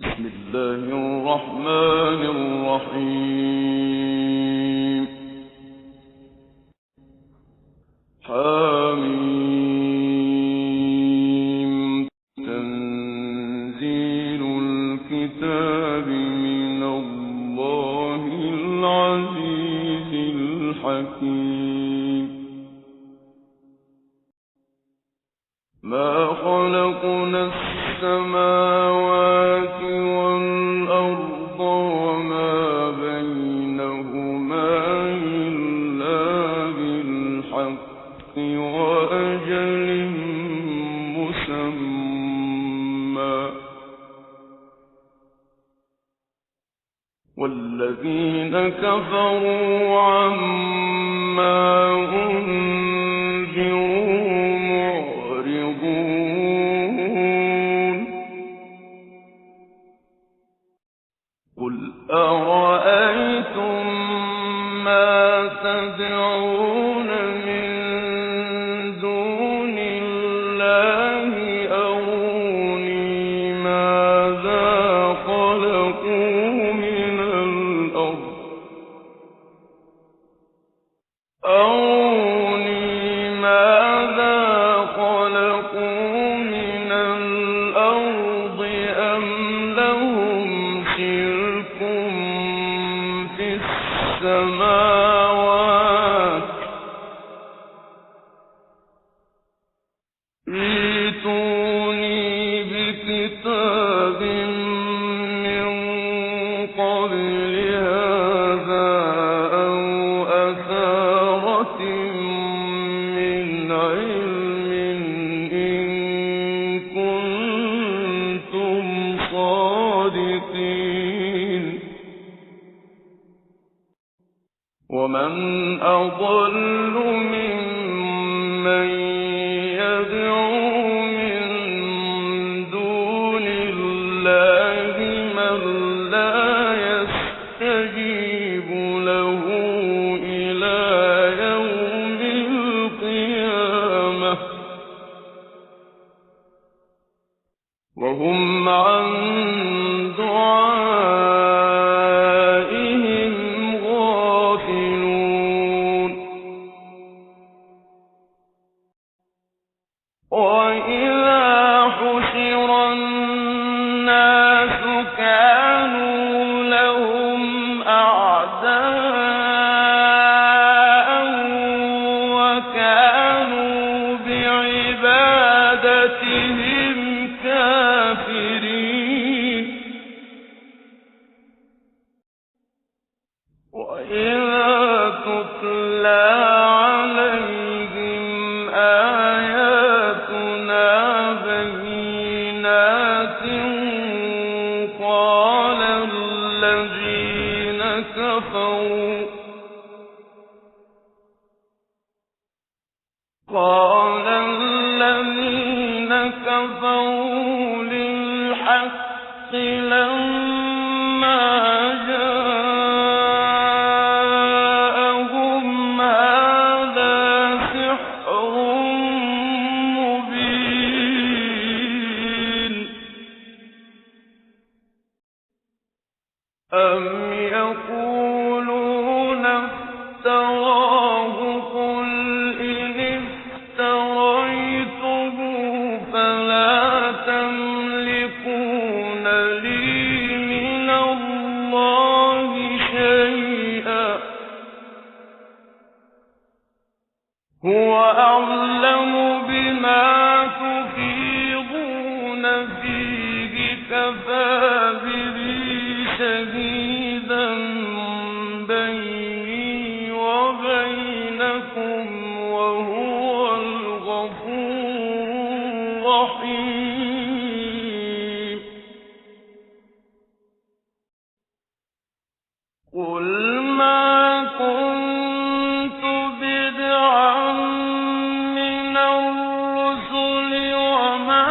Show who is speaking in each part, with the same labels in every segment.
Speaker 1: بسم الله الرحمن الرحيم. حميم. تنزيل الكتاب من الله العزيز الحكيم. ما خلقنا السماوات والأرض وما بينهما إلا بالحق وأجل مسمى، والذين كفروا عما أنذروا معرضون. قل أرأيتم ما تدعون من دون الله أروني ماذا خلقوا من الأرض أم لهم شرك في السماوات ائتوني بكتاب من قبل هذا أو أثارة من علم إن كنتم صادقين. ومن أضل ممن يدعو من دون الله من لا يستجيب له إلى يوم القيامة وهم عن دعائهم غافلون. وإذا حشر الناس كانوا لهم أعداء وكانوا بعبادتهم كافرين. وإذا تتلى عليهم آياتنا بينات قال الذين كفروا للحق لما جاءهم هذا سحر مبين. أم يقولون افتراه قل إن افتريته فلا تملكون لي من الله شيئا هو أعلم بما تفيضون فيه كفى به شهيدا بيني وبينكم وهو الغفور الرحيم. قل ما كنت بدعا من الرسل وما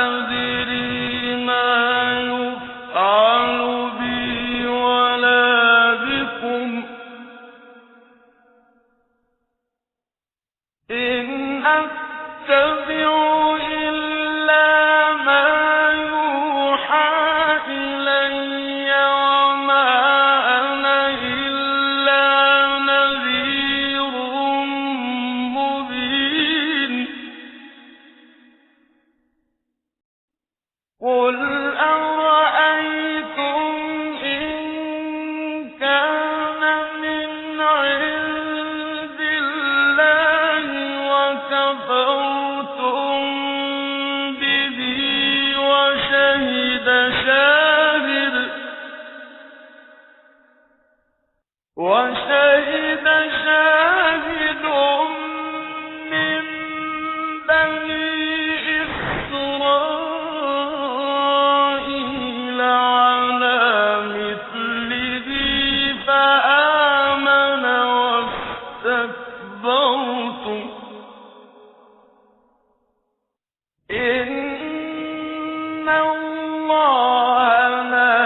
Speaker 1: أدري ما قُلْ أَرَأَيْتُمْ إِن كَانَ مِنْ عِندِ اللَّهِ وَكَفَرْتُم بِهِ وَشَهِدَ شَاهِدٌ مِّن بَنِي إِسْرَائِيلَ عَلَىٰ مِثْلِهِ فَآمَنَ وَاسْتَكْبَرْتُمْ ۖ إِنَّ اللَّهَ لَا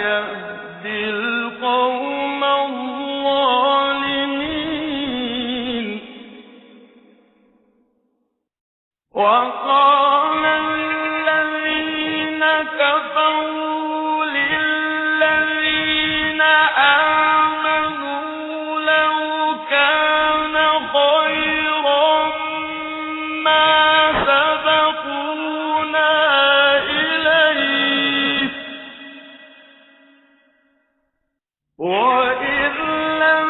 Speaker 1: يَهْدِي الْقَوْمَ الظَّالِمِينَ. وَقَالَ الَّذِينَ كَفَرُوا لِلَّذِينَ آمَنُوا لَوْ كَانَ خَيْرًا مَّا سَبَقُونَا إِلَيْهِ وَإِذ لَّمْ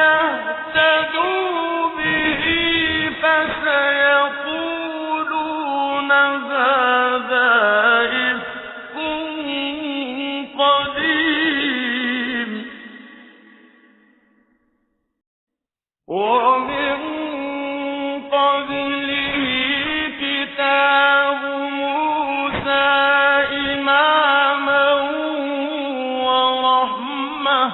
Speaker 1: يَهْتَدُوا بِهِ فَسَيَقُولُونَ هَٰذَا إِفْكٌ قَدِيمٌ. وَمِن قَبْلِهِ كِتَابُ مُوسَىٰ إِمَامًا وَرَحْمَةً ۚ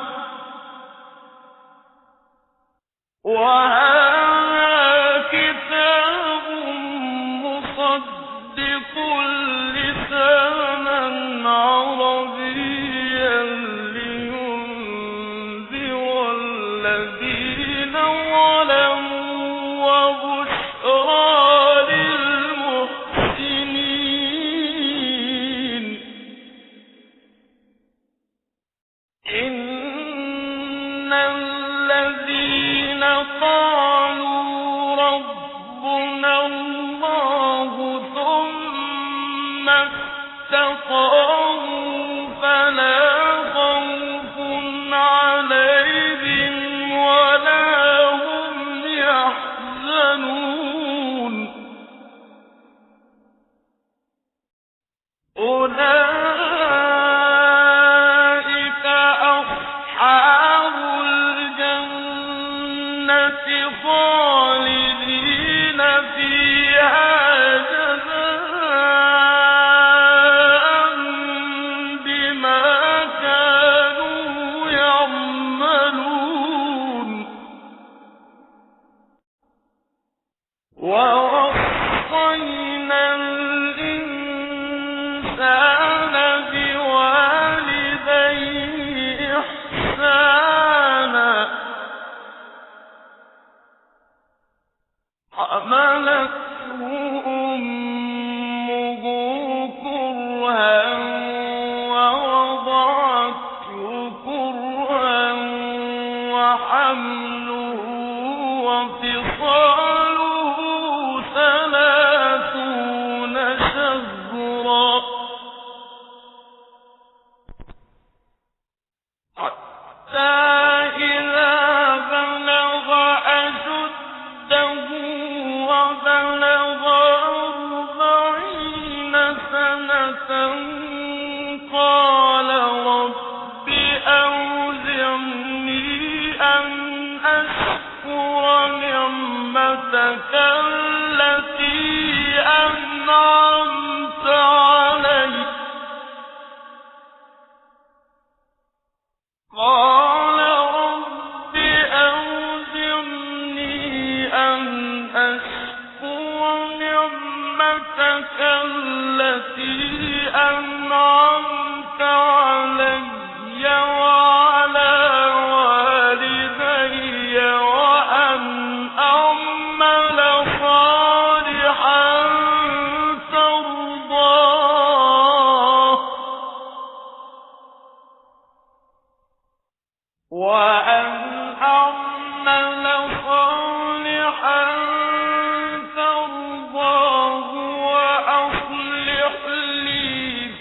Speaker 1: وَهَٰذَا كِتَابٌ مُّصَدِّقٌ لِّسَانًا عَرَبِيًّا لِّيُنذِرَ الَّذِينَ ظَلَمُوا وَبُشْرَىٰ لِلْمُحْسِنِينَ. إِنَّ الَّذِينَ قَالُوا رَبُّنَا اللَّهُ ثُمَّ اسْتَقَامُوا فَلَا خَوْفٌ عَلَيْهِمْ وَلَا هُمْ يَحْزَنُونَ. أُولَٰئِكَ أَصْحَابُ الْجَنَّةِ خَالِدِينَ فِيهَا جَزَاءً بِمَا كَانُوا يَعْمَلُونَ. وَوَصَّيْنَا الْإِنسَانَ بِوَالِدَيْهِ إِحْسَانًا ۖ حَمَلَتْهُ أُمُّهُ كُرْهًا وَوَضَعَتْهُ كُرْهًا وَحَمْلُهُ وَفِصَالُهُ 30 شهرا حتى إذا بلغ أشده وبلغ 40 سنة قال رب أوزعني أن أشكر نعمتك التي أنعمت علي. قال رب أوزعني أن أشكر نعمتك التي أنعمت علي وعلى والدي وأن أعمل صالحا ترضاه وأصلح لي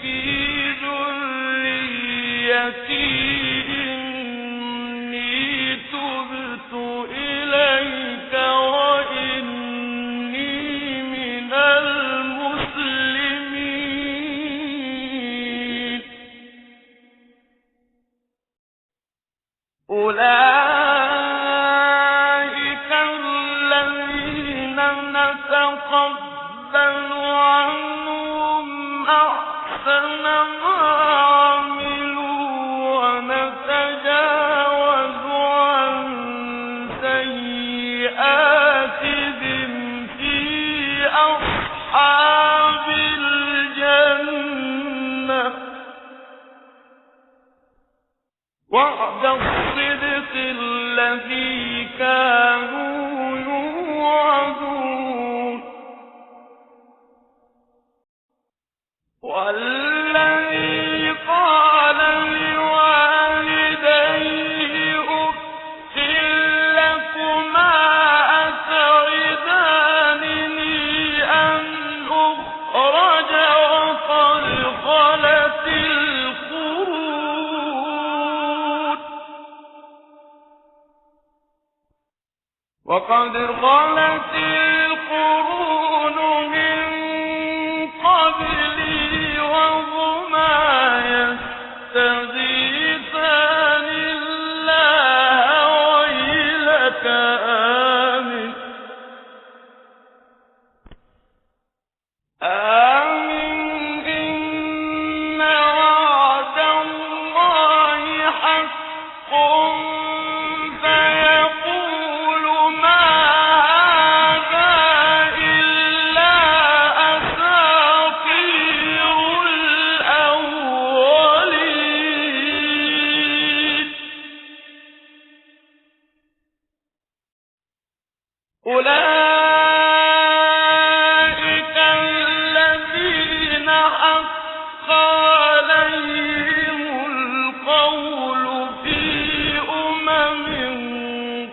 Speaker 1: إني تبت إليك وإني من المسلمين أولئك الذين نتقبل عنهم أحسن ما عملوا ونتجاوز عن سيئاتهم في أصحاب الجنة وعد الصدق الذي كانوا يوعدون والذي قال لوالديه أف لكما أتعدانني أن أخرج وقد خلت القرون من قبلي وهما يستغيثان الله ويلك آمن إن وعد الله حق فيقول ما هذا إلا أساطير الأولين أولئك الذين حق عليهم القول في أمم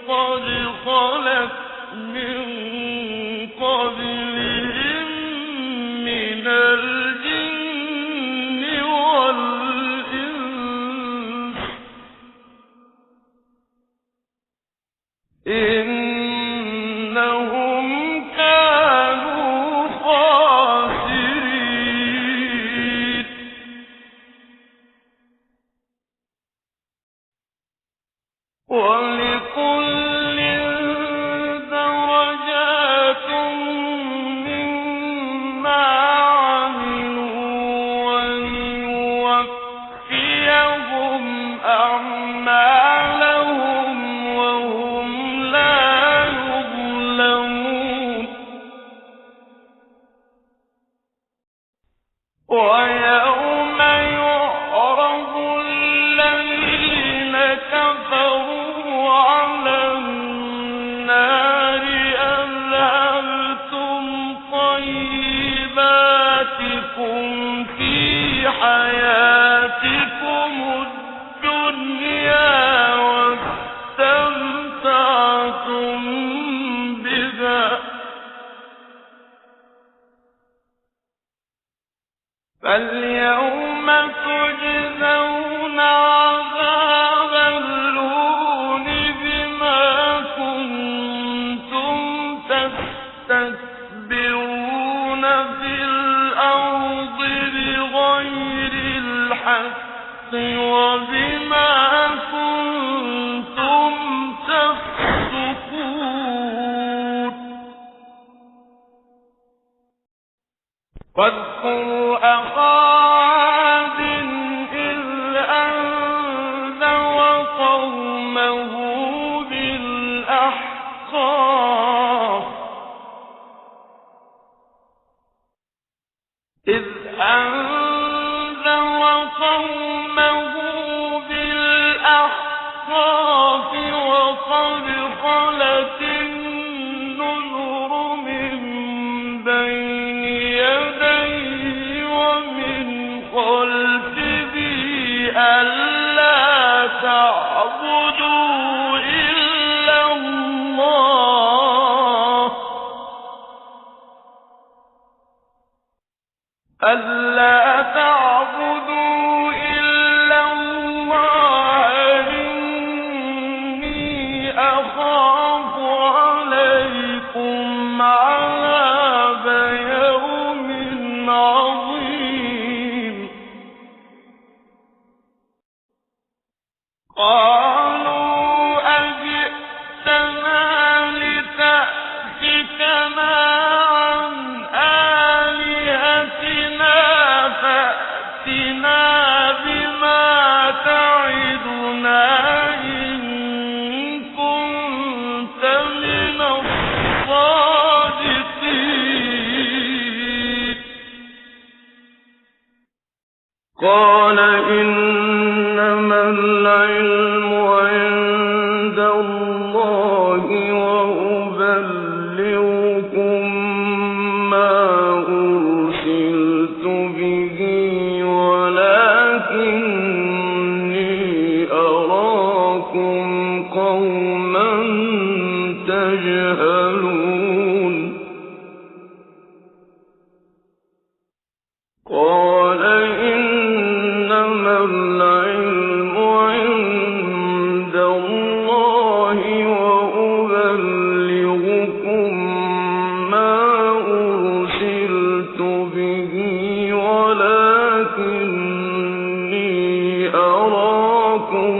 Speaker 1: قد خلت من قبلهم من الجن والإنس إنهم كانوا خاسرين ولكل درجات مما عملوا وليوفيهم أعمالهم وهم لا يظلمون ويوم يعرض الذين كفروا على النار أذهبتم طيباتكم في حياتكم الدنيا واستمتعتم بها فاليوم تجزون عذاب الهون بما كنتم تستكبرون في الأرض بغير الحق وبما كنتم تفسقون واذكر أخا عاد إذ أنذر قومه بالأحقاف وقد خلت النذر من بين يديه ومن خلفه ألا تعبدوا إلا الله فَأْتِنَا بِمَا تَعِدُنَا إِن كُنتَ مِنَ الصَّادِقِينَ قَالَ إِنَّمَا الْعِلْمُ عِندَ اللَّهِ وَأُبَلِّغُكُم مَّا أُرْسِلْتُ بِهِ وَلَٰكِنِّي أَرَاكُمْ قَوْمًا تَجْهَلُونَ قَالَ إِنَّمَا الْعِلْمُ عِندَ اللَّهِ وَأُبَلِّغُكُم مَّا أُرْسِلْتُ بِهِ وَلَٰكِنِّي أَرَاكُمْ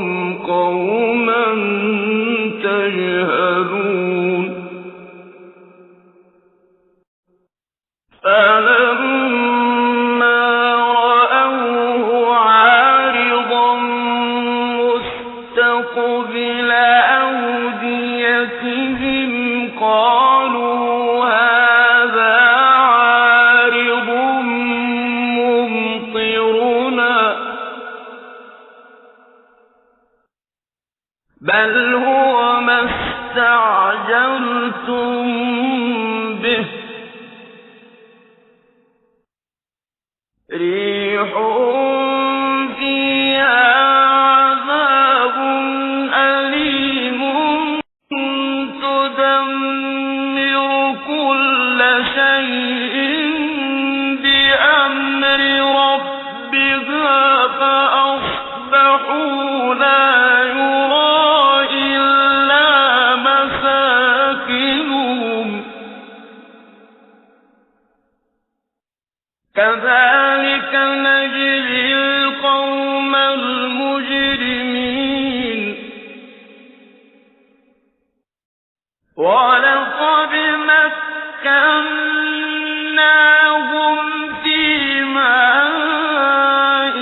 Speaker 1: قَوْمًا تَجْهَلُونَ فَلَمَّا رَأَوْهُ عَارِضًا مُّسْتَقْبِلَ أَوْدِيَتِهِمْ قَالُوا هَٰذَا عَارِضٌ مُّمْطِرُنَا بَلْ هُوَ مَا اسْتَعْجَلْتُم بِهِ رِيحٌ فِيهَا عَذَابٌ أَلِيمٌ تُدَمِّرُ كُلَّ شَيْءٍ بِأَمْرِ رَبِّهَا فَأَصْبَحُوا لَا يُرَىٰ إِلَّا مَسَاكِنُهُمْ كَذَٰلِكَ نَجْزِي الْقَوْمَ الْمُجْرِمِينَ وَلَقَدْ مَكَّنَّاهُمْ فِي مَاءٍ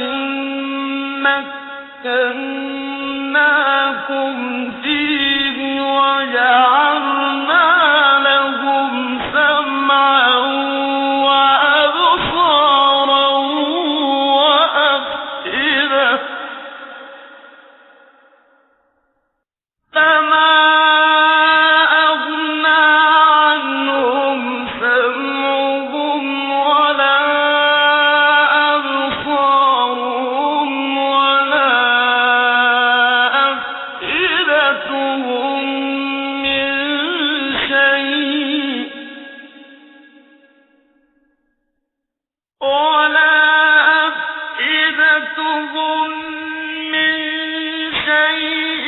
Speaker 1: مَّكَّنَّاكُمْ فِيهِ وَجَعَلْنَا لَهُمْ سَمْعًا وَأَبْصَارًا وَأَفْئِدَةً فَمَا أَغْنَىٰ عَنْهُمْ سَمْعُهُمْ وَلَا أَبْصَارُهُمْ وَلَا أَفْئِدَتُهُم مِّن شَيْءٍ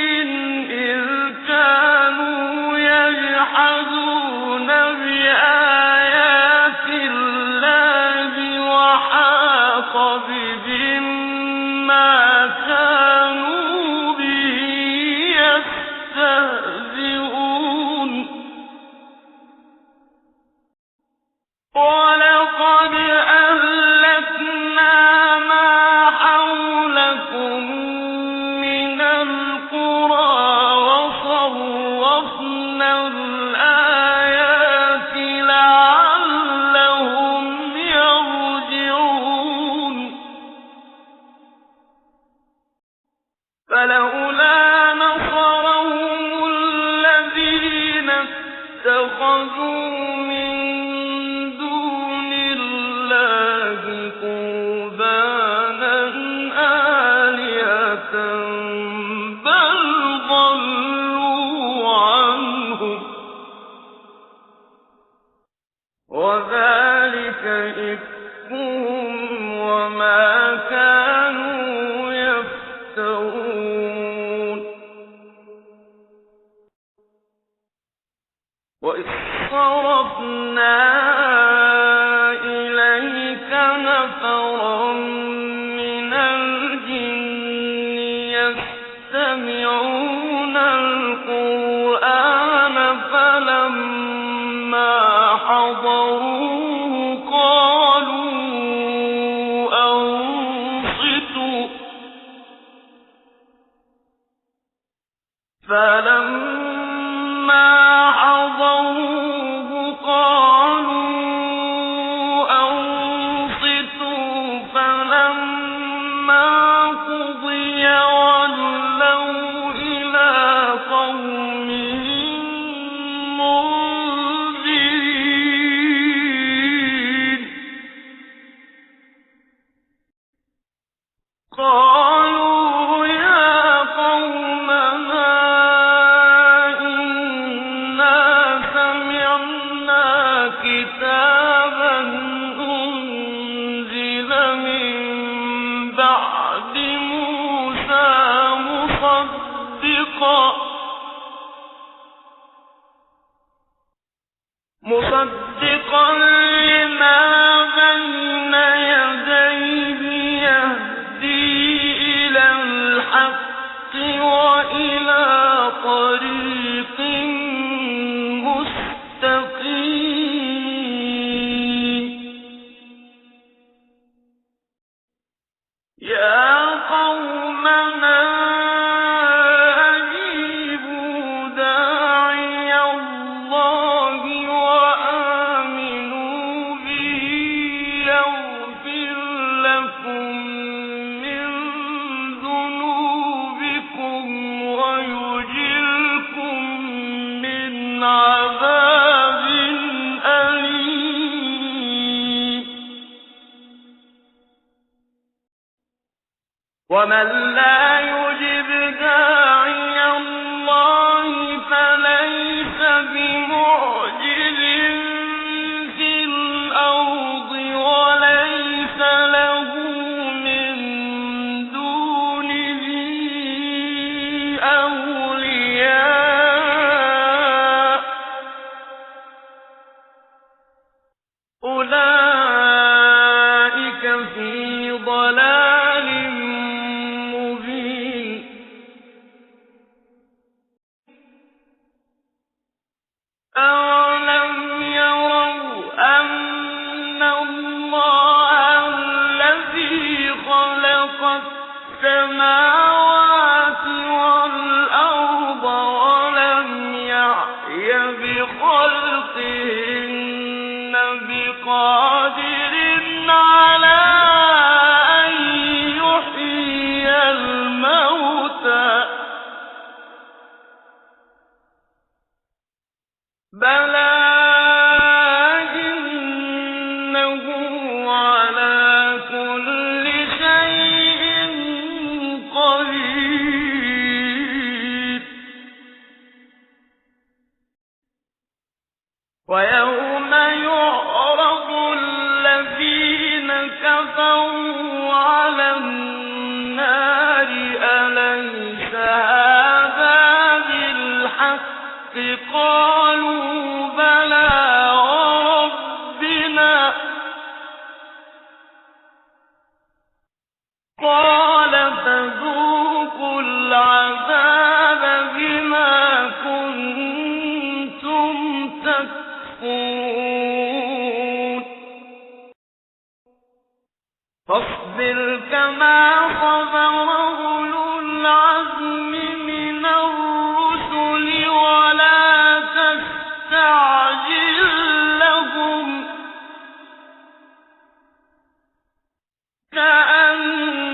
Speaker 1: إِذْ كَانُوا يَجْحَدُونَ بِآيَاتِ اللَّهِ وَحَاقَ بِهِم مَّا كَانُوا بِهِ يَسْتَهْزِئُونَ وَلَقَدْ أَهْلَكْنَا مَا حَوْلَكُم مِّنَ الْقُرَىٰ وَصَرَّفْنَا الْآيَاتِ لَعَلَّهُمْ يَرْجِعُونَ فَلَوْلَا نَصَرَهُمُ الَّذِينَ اتَّخَذُوا مِن دُونِ اللَّهِ قُرْبَانًا آلِهَةً بَلْ ضَلُّوا عَنْهُمْ وَذَٰلِكَ إِفْكُهُمْ وَمَا كَانُوا يَفْتَرُونَ وَإِذْ صَرَفْنَا فلما حضروه قالوا أنصتوا فلما قضي ولوا إلى قومهم منذرين قالوا يا قومنا إنا سمعنا كتابا أنزل من بعد موسى مصدقا لما بين يديه يهدي إلى الحق وإلى طريق مستقيم يا قومنا أجيبوا داعي الله وآمنوا به يغفر لكم من ذنوبكم ويجركم من عذاب أليم ومن لا يجب داعي الله فليس بمعجز في الأرض وليس له من دونه أولياء أولئك في ضلال مبين أولم يروا أن الله الذي خلق السماوات والأرض ولم يعي بخلقهن بقادر على أن يحيي الموتى بلى إنه على كل شيء قدير ويوم يعرض الذين كفروا على النار أليس هذا بالحق قالوا بلى وربنا قال فذوقوا العذاب بما كنتم تكفرون فاصبر كما صبر أولو العزم من الرسل ولا تستعجل لهم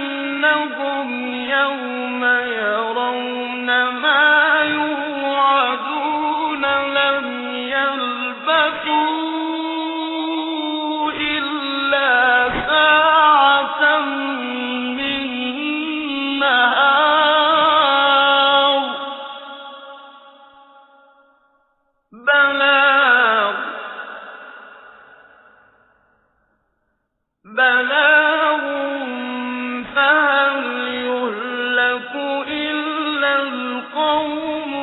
Speaker 1: كأنهم يوم يرون ما يوعدون لم يلبثوا إلا ساعة من نهار بلاغ فهل يهلك إلا القوم